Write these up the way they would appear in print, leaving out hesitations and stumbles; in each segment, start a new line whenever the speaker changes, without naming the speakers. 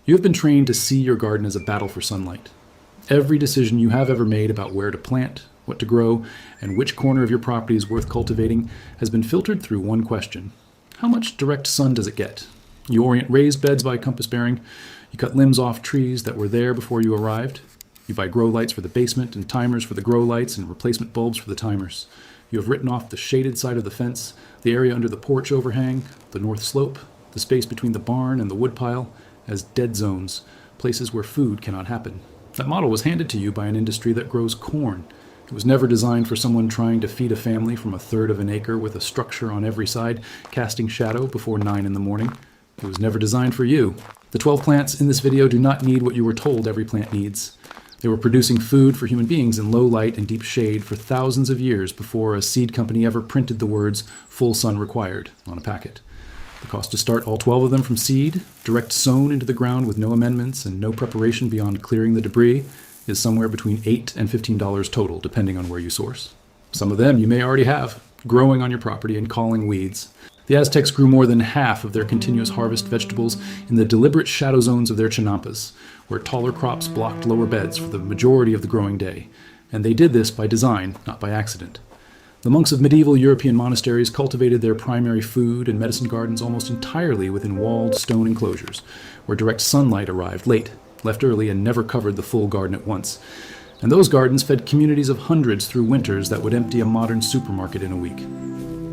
You have been trained to see your garden as a battle for sunlight. Every decision you have ever made about where to plant, what to grow, and which corner of your property is worth cultivating has been filtered through one question. How much direct sun does it get? You orient raised beds by compass bearing. You cut limbs off trees that were there before you arrived. You buy grow lights for the basement and timers for the grow lights and replacement bulbs for the timers. You have written off the shaded side of the fence, the area under the porch overhang, the north slope, the space between the barn and the woodpile as dead zones, places where food cannot happen. That model was handed to you by an industry that grows corn. It was never designed for someone trying to feed a family from a third of an acre with a structure on every side, casting shadow before 9 in the morning. It was never designed for you. The 12 plants in this video do not need what you were told every plant needs. They were producing food for human beings in low light and deep shade for thousands of years before a seed company ever printed the words "full sun required" on a packet. The cost to start all 12 of them from seed, direct sown into the ground with no amendments and no preparation beyond clearing the debris, is somewhere between $8 and $15 total, depending on where you source. Some of them you may already have, growing on your property and calling weeds. The Aztecs grew more than half of their continuous harvest vegetables in the deliberate shadow zones of their chinampas, where taller crops blocked lower beds for the majority of the growing day. And they did this by design, not by accident. The monks of medieval European monasteries cultivated their primary food and medicine gardens almost entirely within walled stone enclosures, where direct sunlight arrived late, left early, and never covered the full garden at once. And those gardens fed communities of hundreds through winters that would empty a modern supermarket in a week.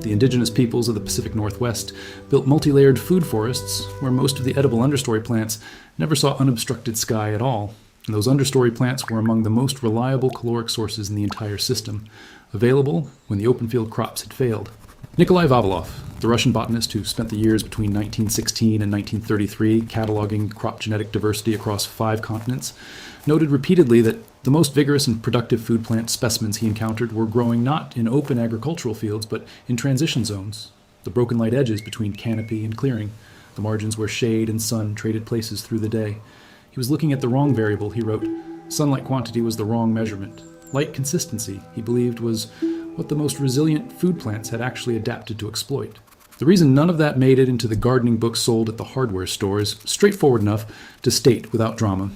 The indigenous peoples of the Pacific Northwest built multi-layered food forests where most of the edible understory plants never saw unobstructed sky at all. And those understory plants were among the most reliable caloric sources in the entire system, available when the open field crops had failed. Nikolai Vavilov, the Russian botanist who spent the years between 1916 and 1933 cataloging crop genetic diversity across 5 continents, noted repeatedly that the most vigorous and productive food plant specimens he encountered were growing not in open agricultural fields, but in transition zones, the broken light edges between canopy and clearing, the margins where shade and sun traded places through the day. He was looking at the wrong variable, he wrote. Sunlight quantity was the wrong measurement. Light consistency, he believed, was what the most resilient food plants had actually adapted to exploit. The reason none of that made it into the gardening books sold at the hardware store is straightforward enough to state without drama.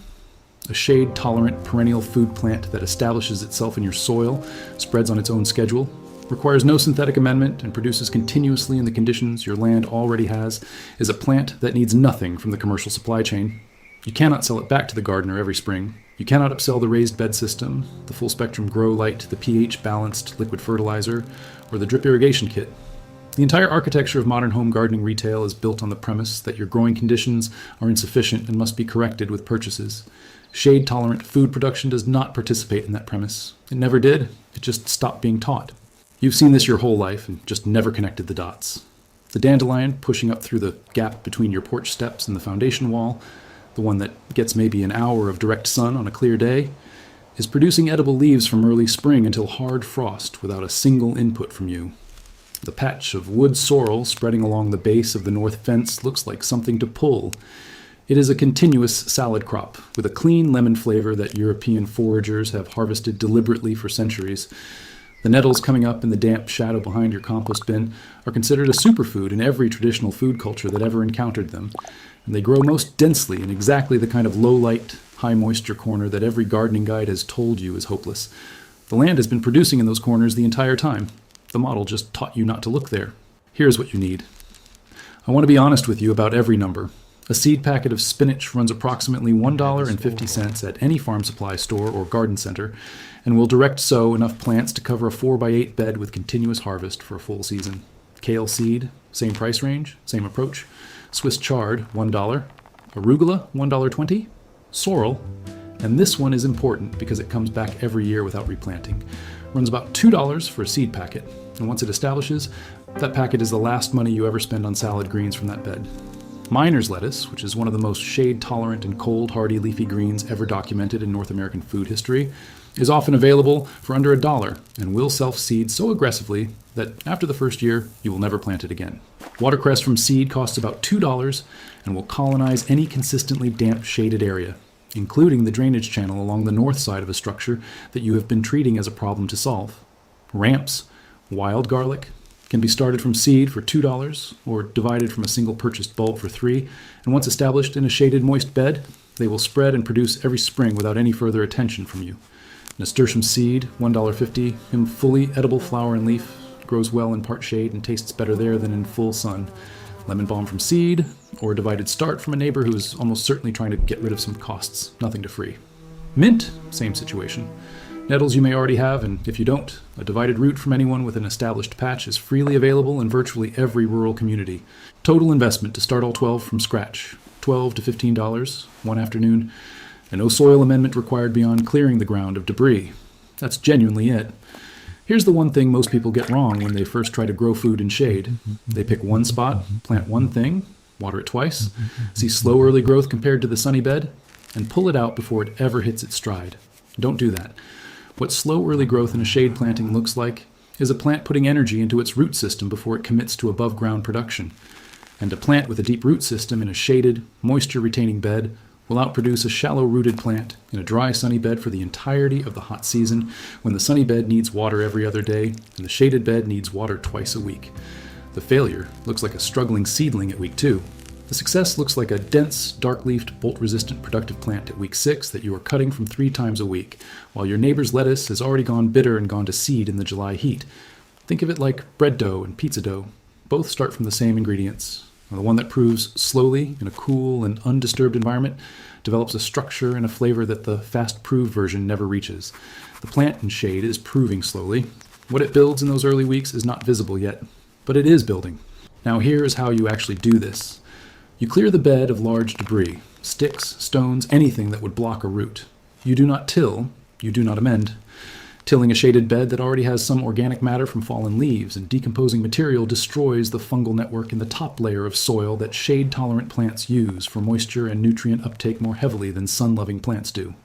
A shade-tolerant perennial food plant that establishes itself in your soil, spreads on its own schedule, requires no synthetic amendment, and produces continuously in the conditions your land already has, is a plant that needs nothing from the commercial supply chain. You cannot sell it back to the gardener every spring. You cannot upsell the raised bed system, the full-spectrum grow light, the pH-balanced liquid fertilizer, or the drip irrigation kit. The entire architecture of modern home gardening retail is built on the premise that your growing conditions are insufficient and must be corrected with purchases. Shade-tolerant food production does not participate in that premise. It never did. It just stopped being taught. You've seen this your whole life and just never connected the dots. The dandelion pushing up through the gap between your porch steps and the foundation wall, the one that gets maybe an hour of direct sun on a clear day, is producing edible leaves from early spring until hard frost without a single input from you. The patch of wood sorrel spreading along the base of the north fence looks like something to pull. It is a continuous salad crop with a clean lemon flavor that European foragers have harvested deliberately for centuries. The nettles coming up in the damp shadow behind your compost bin are considered a superfood in every traditional food culture that ever encountered them, and they grow most densely in exactly the kind of low-light, high-moisture corner that every gardening guide has told you is hopeless. The land has been producing in those corners the entire time. The model just taught you not to look there. Here's what you need. I want to be honest with you about every number. A seed packet of spinach runs approximately $1.50 at any farm supply store or garden center, and will direct sow enough plants to cover a 4x8 bed with continuous harvest for a full season. Kale seed, same price range, same approach. Swiss chard, $1. Arugula, $1.20. Sorrel, and this one is important because it comes back every year without replanting, runs about $2 for a seed packet, and once it establishes, that packet is the last money you ever spend on salad greens from that bed. Miner's lettuce, which is one of the most shade-tolerant and cold, hardy leafy greens ever documented in North American food history, is often available for under $1 and will self-seed so aggressively that after the first year, you will never plant it again. Watercress from seed costs about $2 and will colonize any consistently damp, shaded area, including the drainage channel along the north side of a structure that you have been treating as a problem to solve. Ramps, wild garlic, Can be started from seed for $2 or divided from a single purchased bulb for $3, and once established in a shaded, moist bed, they will spread and produce every spring without any further attention from you. Nasturtium seed, $1.50, in fully edible flower and leaf, grows well in part shade and tastes better there than in full sun. Lemon balm from seed, or a divided start from a neighbor who is almost certainly trying to get rid of some costs, nothing to free. Mint, same situation. Nettles you may already have, and if you don't, a divided root from anyone with an established patch is freely available in virtually every rural community. Total investment to start all 12 from scratch, $12 to $15, one afternoon, and no soil amendment required beyond clearing the ground of debris. That's genuinely it. Here's the one thing most people get wrong when they first try to grow food in shade. They pick one spot, plant one thing, water it twice, see slow early growth compared to the sunny bed, and pull it out before it ever hits its stride. Don't do that. What slow early growth in a shade planting looks like is a plant putting energy into its root system before it commits to above ground production. And a plant with a deep root system in a shaded, moisture-retaining bed will outproduce a shallow-rooted plant in a dry, sunny bed for the entirety of the hot season, when the sunny bed needs water every other day and the shaded bed needs water twice a week. The failure looks like a struggling seedling at week 2. The success looks like a dense, dark-leafed, bolt-resistant productive plant at week 6 that you are cutting from 3 times a week, while your neighbor's lettuce has already gone bitter and gone to seed in the July heat. Think of it like bread dough and pizza dough. Both start from the same ingredients. The one that proves slowly in a cool and undisturbed environment develops a structure and a flavor that the fast-proved version never reaches. The plant in shade is proving slowly. What it builds in those early weeks is not visible yet, but it is building. Now here is how you actually do this. You clear the bed of large debris, sticks, stones, anything that would block a root. You do not till, you do not amend. Tilling a shaded bed that already has some organic matter from fallen leaves and decomposing material destroys the fungal network in the top layer of soil that shade-tolerant plants use for moisture and nutrient uptake more heavily than sun-loving plants do.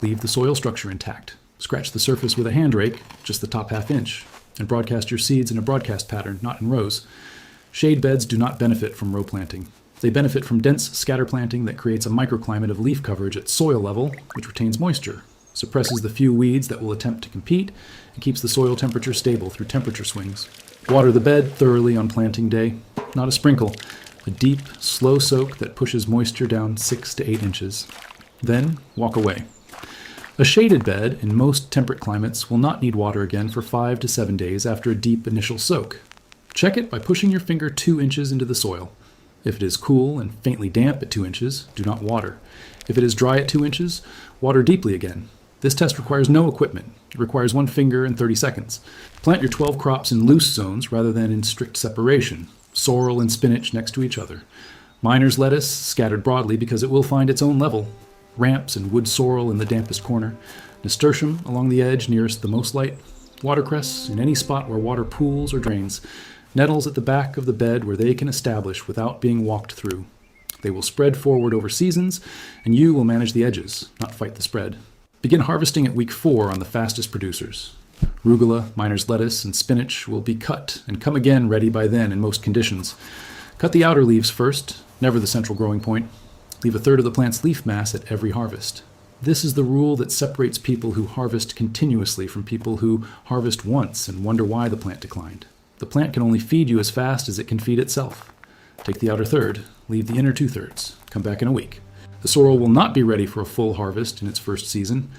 Leave the soil structure intact. Scratch the surface with a hand rake, just the top half-inch, and broadcast your seeds in a broadcast pattern, not in rows. Shade beds do not benefit from row planting. They benefit from dense scatter planting that creates a microclimate of leaf coverage at soil level, which retains moisture, suppresses the few weeds that will attempt to compete, and keeps the soil temperature stable through temperature swings. Water the bed thoroughly on planting day, not a sprinkle, a deep, slow soak that pushes moisture down 6 to 8 inches. Then walk away. A shaded bed in most temperate climates will not need water again for 5 to 7 days after a deep initial soak. Check it by pushing your finger 2 inches into the soil. If it is cool and faintly damp at 2 inches, do not water. If it is dry at 2 inches, water deeply again. This test requires no equipment. It requires 1 finger and 30 seconds. Plant your 12 crops in loose zones rather than in strict separation. Sorrel and spinach next to each other. Miner's lettuce scattered broadly because it will find its own level. Ramps and wood sorrel in the dampest corner. Nasturtium along the edge nearest the most light. Watercress in any spot where water pools or drains. Nettles at the back of the bed where they can establish without being walked through. They will spread forward over seasons, and you will manage the edges, not fight the spread. Begin harvesting at week 4 on the fastest producers. Arugula, miner's lettuce, and spinach will be cut and come again ready by then in most conditions. Cut the outer leaves first, never the central growing point. Leave a third of the plant's leaf mass at every harvest. This is the rule that separates people who harvest continuously from people who harvest once and wonder why the plant declined. The plant can only feed you as fast as it can feed itself. Take the outer third, leave the inner 2/3. Come back in a week. The sorrel will not be ready for a full harvest in its first season.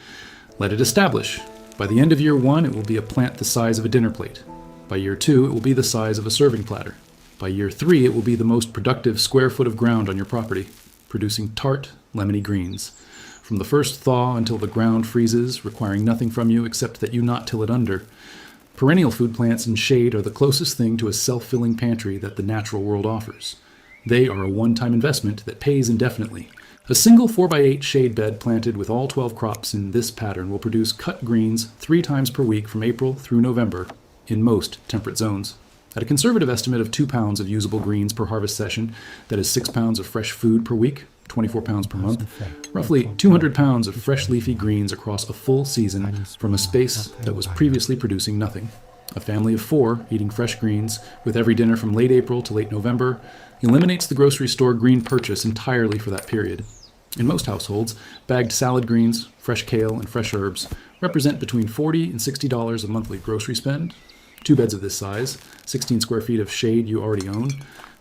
Let it establish. By the end of year 1, it will be a plant the size of a dinner plate. By year 2, it will be the size of a serving platter. By year 3, it will be the most productive square foot of ground on your property, producing tart, lemony greens. From the first thaw until the ground freezes, requiring nothing from you except that you not till it under. Perennial food plants in shade are the closest thing to a self-filling pantry that the natural world offers. They are a one-time investment that pays indefinitely. A single 4x8 shade bed planted with all 12 crops in this pattern will produce cut greens 3 times per week from April through November in most temperate zones. At a conservative estimate of 2 pounds of usable greens per harvest session, that is 6 pounds of fresh food per week, 24 pounds per month, roughly 200 pounds of fresh leafy greens across a full season from a space that was previously producing nothing. A family of 4 eating fresh greens with every dinner from late April to late November eliminates the grocery store green purchase entirely for that period. In most households, bagged salad greens, fresh kale, and fresh herbs represent between $40 and $60 of monthly grocery spend, 2 beds of this size, 16 square feet of shade you already own,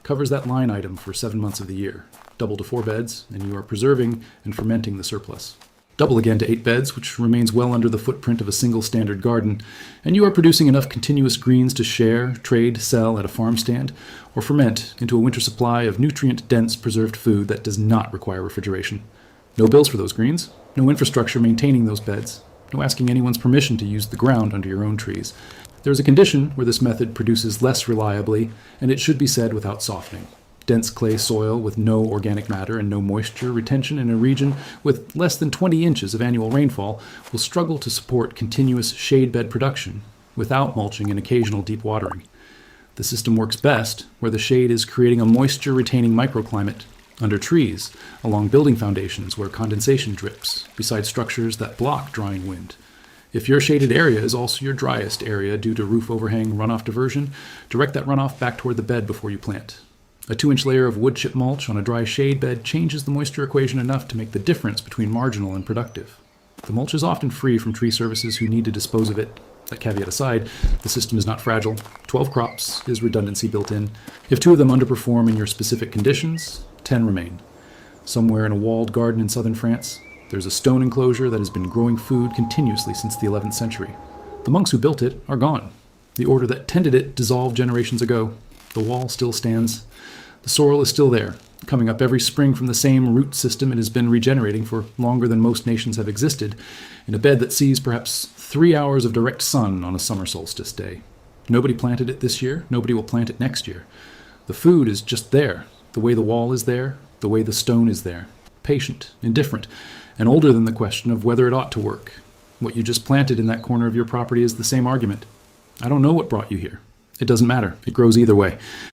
covers that line item for 7 months of the year. Double to 4 beds, and you are preserving and fermenting the surplus. Double again to 8 beds, which remains well under the footprint of a single standard garden, and you are producing enough continuous greens to share, trade, sell at a farm stand, or ferment into a winter supply of nutrient-dense preserved food that does not require refrigeration. No bills for those greens, no infrastructure maintaining those beds, no asking anyone's permission to use the ground under your own trees. There is a condition where this method produces less reliably, and it should be said without softening. Dense clay soil with no organic matter and no moisture retention in a region with less than 20 inches of annual rainfall will struggle to support continuous shade bed production without mulching and occasional deep watering. The system works best where the shade is creating a moisture-retaining microclimate under trees, along building foundations where condensation drips, beside structures that block drying wind. If your shaded area is also your driest area due to roof overhang runoff diversion, direct that runoff back toward the bed before you plant. A 2-inch layer of wood chip mulch on a dry shade bed changes the moisture equation enough to make the difference between marginal and productive. The mulch is often free from tree services who need to dispose of it. That caveat aside, the system is not fragile. 12 crops is redundancy built in. If 2 of them underperform in your specific conditions, 10 remain. Somewhere in a walled garden in southern France, there's a stone enclosure that has been growing food continuously since the 11th century. The monks who built it are gone. The order that tended it dissolved generations ago. The wall still stands. The soil is still there, coming up every spring from the same root system it has been regenerating for longer than most nations have existed, in a bed that sees perhaps 3 hours of direct sun on a summer solstice day. Nobody planted it this year. Nobody will plant it next year. The food is just there, the way the wall is there, the way the stone is there. Patient, indifferent, and older than the question of whether it ought to work. What you just planted in that corner of your property is the same argument. I don't know what brought you here. It doesn't matter. It grows either way.